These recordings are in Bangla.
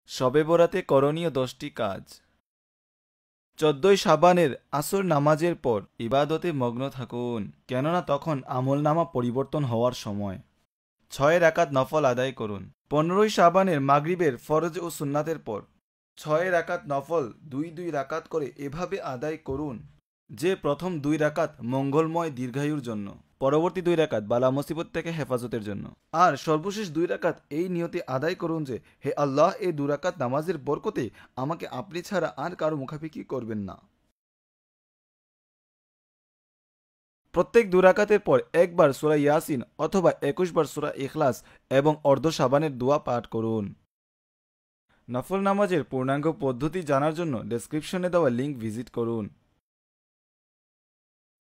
শবে বরাতে করণীয় 10টি কাজ। 14ই শাবানের আসর নামাজের পর ইবাদতে মগ্ন থাকুন, কেননা তখন আমলনামা পরিবর্তন হওয়ার সময়। 6 রাকাত নফল আদায় করুন। 15ই শাবানের মাগরিবের ফরজ ও সুন্নাতের পর 6 রাকাত নফল 2 রাকাত করে এভাবে আদায় করুন যে প্রথম 2 রাকাত মঙ্গলময় দীর্ঘায়ুর জন্য, পরবর্তী 2 রাকাত বালা মুসিবত থেকে হেফাজতের জন্য, আর সর্বশেষ 2 রাকাত এই নিয়তে আদায় করুন যে হে আল্লাহ, এই 2 রাকাত নামাজের বরকতে আমাকে আপনি ছাড়া আর কারো মুখাপেক্ষি করবেন না। প্রত্যেক 2 রাকাতের পর একবার সূরা ইয়াসিন অথবা 21 বার সূরা ইখলাস এবং অর্ধ সাবানের দোয়া পাঠ করুন। নফল নামাজের পূর্ণাঙ্গ পদ্ধতি জানার জন্য ডেসক্রিপশনে দেওয়া লিঙ্ক ভিজিট করুন।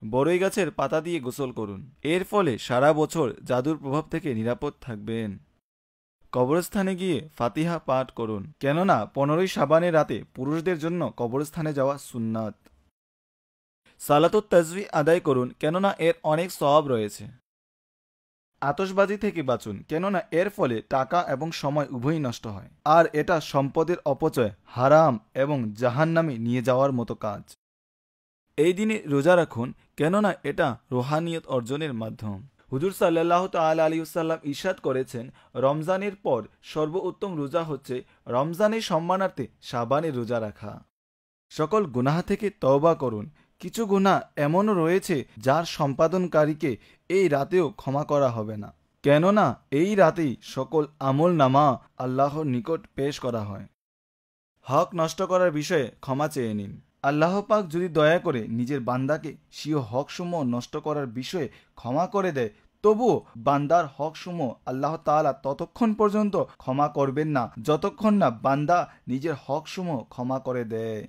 বড়ই গাছের পাতা দিয়ে গোসল করুন, এর ফলে সারা বছর জাদুর প্রভাব থেকে নিরাপদ থাকবেন। কবরস্থানে গিয়ে ফাতিহা পাঠ করুন, কেননা 15ই শাবানের রাতে পুরুষদের জন্য কবরস্থানে যাওয়া সুন্নাত। সালাতুত তাজবি আদায় করুন, কেননা এর অনেক সওয়াব রয়েছে। আতশবাজি থেকে বাঁচুন, কেননা এর ফলে টাকা এবং সময় উভয়ই নষ্ট হয়, আর এটা সম্পদের অপচয়, হারাম এবং জাহান্নামে নিয়ে যাওয়ার মতো কাজ। এই দিনে রোজা রাখুন, কেননা এটা রোহানিয়ত অর্জনের মাধ্যম। হুজুর সাল্লাল্লাহু তাআলা আলাইহি ওয়াসাল্লাম ইরশাদ করেছেন, রমজানের পর সর্বোত্তম রোজা হচ্ছে রমজানের সম্মানার্থে শাবানে রোজা রাখা। সকল গুনাহ থেকে তওবা করুন। কিছু গুনাহ এমনও রয়েছে যার সম্পাদনকারীকে এই রাতেও ক্ষমা করা হবে না, কেননা এই রাতেই সকল আমল নামা আল্লাহর নিকট পেশ করা হয়। হক নষ্ট করার বিষয়ে ক্ষমা চেয়ে নিন। আল্লাহ পাক যদি দয়া করে নিজের বান্দাকে স্বীয় হকসমূহ নষ্ট করার বিষয়ে ক্ষমা করে দেয়, তবুও বান্দার হকসমূহ আল্লাহ তাআলা ততক্ষণ পর্যন্ত ক্ষমা করবেন না যতক্ষণ না বান্দা নিজের হকসমূহ ক্ষমা করে দেয়।